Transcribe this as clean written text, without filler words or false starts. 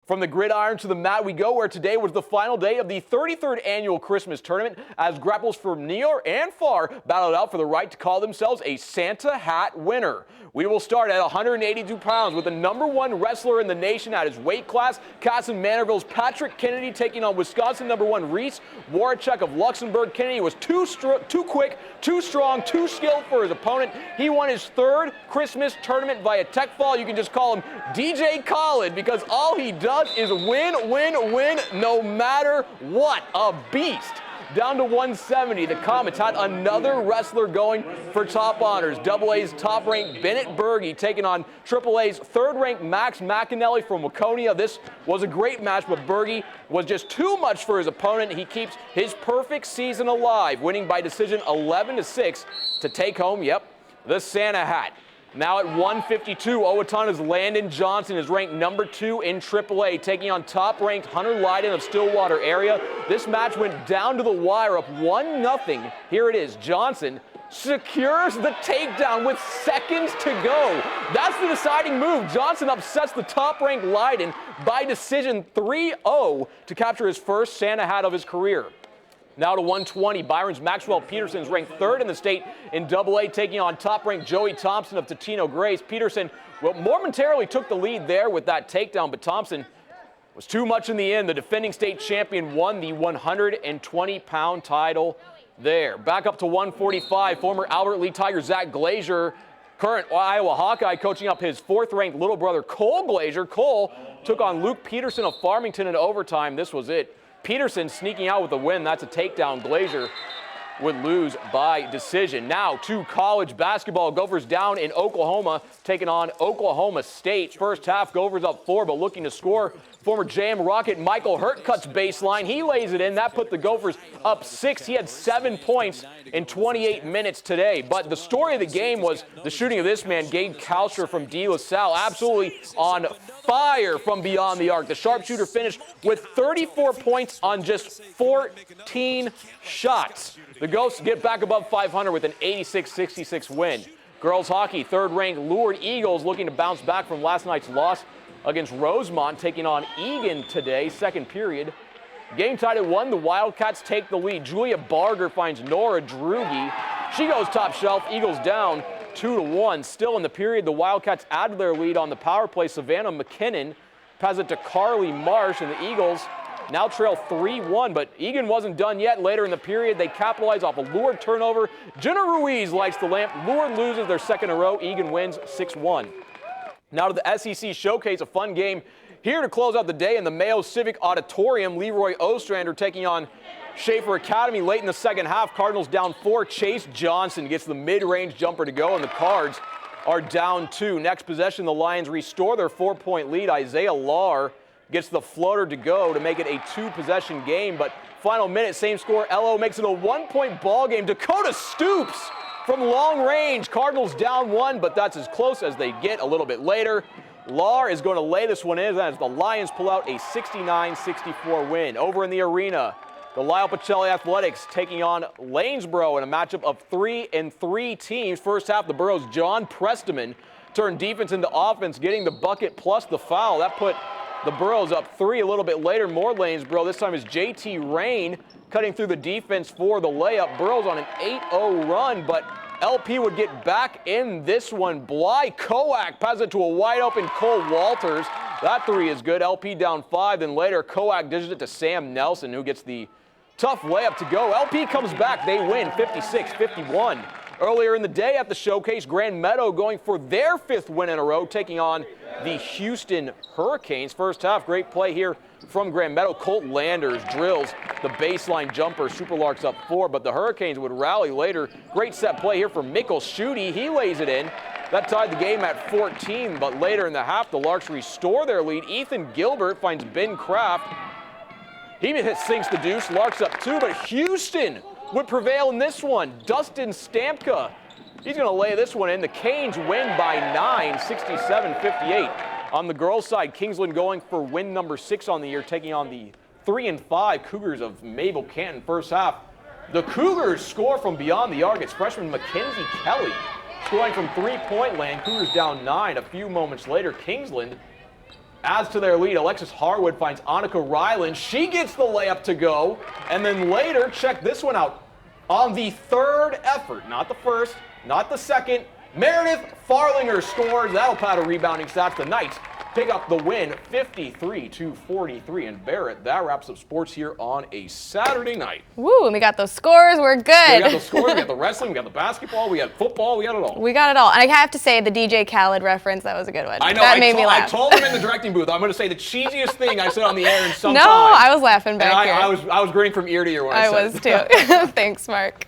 From the gridiron to the mat we go, where today was the final day of the 33rd annual Christmas tournament as grapples from near and far battled out for the right to call themselves a Santa hat winner. We will start at 182 pounds with the #1 wrestler in the nation at his weight class, Casson Manorville's Patrick Kennedy taking on Wisconsin #1 Reese Warachek of Luxembourg. Kennedy was too quick, too strong, too skilled for his opponent. He won his third Christmas tournament via tech fall. You can just call him DJ Khaled because all he does is win, win, win, no matter what. A beast. Down to 170, the Comets had another wrestler going for top honors. AA's top-ranked Bennett Berge taking on AAA's third-ranked Max McAnally from Waconia. This was a great match, but Berge was just too much for his opponent. He keeps his perfect season alive, winning by decision 11-6 to take home, the Santa hat. Now at 152, Owatonna's Landon Johnson is ranked #2 in AAA, taking on top-ranked Hunter Lydon of Stillwater area. This match went down to the wire, up 1-0. Here it is. Johnson secures the takedown with seconds to go. That's the deciding move. Johnson upsets the top-ranked Lydon by decision 3-0 to capture his first Santa hat of his career. Now to 120, Byron's Maxwell Peterson is ranked 3rd in the state in AA, taking on top-ranked Joey Thompson of Totino Grace. Peterson momentarily took the lead there with that takedown, but Thompson was too much in the end. The defending state champion won the 120-pound title there. Back up to 145, former Albert Lee Tiger Zach Glazier, current Iowa Hawkeye, coaching up his 4th-ranked little brother Cole Glazier. Cole took on Luke Peterson of Farmington in overtime. This was it. Peterson sneaking out with a win. That's a takedown. Glazier would lose by decision. Now to college basketball. Gophers down in Oklahoma, taking on Oklahoma State. First half, Gophers up 4, but looking to score. Former JM Rocket Michael Hurt cuts baseline. He lays it in. That put the Gophers up 6. He had 7 points in 28 minutes today. But the story of the game was the shooting of this man, Gabe Kalsher from De La Salle, absolutely on fire from beyond the arc. The sharpshooter finished with 34 points on just 14 shots. The Ghosts get back above 500 with an 86-66 win. Girls hockey, 3rd-ranked Lourdes Eagles looking to bounce back from last night's loss against Rosemont, taking on Egan today, 2nd period. Game tied at 1, the Wildcats take the lead. Julia Barger finds Nora Drugi. She goes top shelf, Eagles down 2-1. Still in the period, the Wildcats add to their lead on the power play. Savannah McKinnon passes it to Carly Marsh, and the Eagles now trail 3-1, but Egan wasn't done yet. Later in the period, they capitalize off a Lourdes turnover. Jenna Ruiz lights the lamp. Lourdes loses their 2nd in a row. Egan wins 6-1. Now to the SEC Showcase, a fun game here to close out the day in the Mayo Civic Auditorium. Leroy Ostrander taking on Schaefer Academy late in the second half. Cardinals down 4. Chase Johnson gets the mid-range jumper to go, and the Cards are down 2. Next possession, the Lions restore their 4-point lead. Isaiah Lahr gets the floater to go to make it a 2-possession game, but final minute, same score. LO makes it a 1-point ball game. Dakota Stoops from long range. Cardinals down 1, but that's as close as they get a little bit later. Lahr is going to lay this one in as the Lions pull out a 69-64 win. Over in the arena, the Lyle Pacelli Athletics taking on Lanesboro in a matchup of 3-3 teams. First half, the Burrows' John Presteman turned defense into offense, getting the bucket plus the foul. That put the Burrows up 3. A little bit later, more Lanesboro. This time is JT Rain cutting through the defense for the layup. Burrows on an 8-0 run, but LP would get back in this one. Bly Koak passes it to a wide-open Cole Walters. That 3 is good. LP down 5. Then later, Koak dishes it to Sam Nelson, who gets the tough layup to go. LP comes back. They win 56-51. Earlier in the day at the Showcase, Grand Meadow going for their 5th win in a row, taking on the Houston Hurricanes. First half, great play here from Grand Meadow. Colt Landers drills the baseline jumper. Superlarks up 4, but the Hurricanes would rally later. Great set play here from Mikkel Schutte. He lays it in. That tied the game at 14, but later in the half, the Larks restore their lead. Ethan Gilbert finds Ben Kraft. He sinks the deuce. Larks up 2, but Houston would prevail in this one. Dustin Stamka, he's going to lay this one in. The Canes win by 9, 67-58. On the girls' side, Kingsland going for win number 6 on the year, taking on the 3-5 Cougars of Mabel Canton. First half, the Cougars score from beyond the arc. It's freshman Mackenzie Kelly scoring from 3-point land. Cougars down 9. A few moments later, Kingsland adds to their lead. Alexis Harwood finds Annika Ryland. She gets the layup to go. And then later, check this one out. On the third effort, not the first, not the second, Meredith Farlinger scores. That'll pad a rebounding stats. The Knights pick up the win 53-43. And Barrett, that wraps up sports here on a Saturday night. Woo, and we got those scores. We're good. Yeah, we got the scores, we got the wrestling, we got the basketball, we got football, we got it all. We got it all. And I have to say, the DJ Khaled reference, that was a good one. I know, that made me laugh. I told him in the directing booth, I'm going to say the cheesiest thing I said on the air in some no, time. I was laughing back here. I was grinning from ear to ear when I said it. I was too. Thanks, Mark.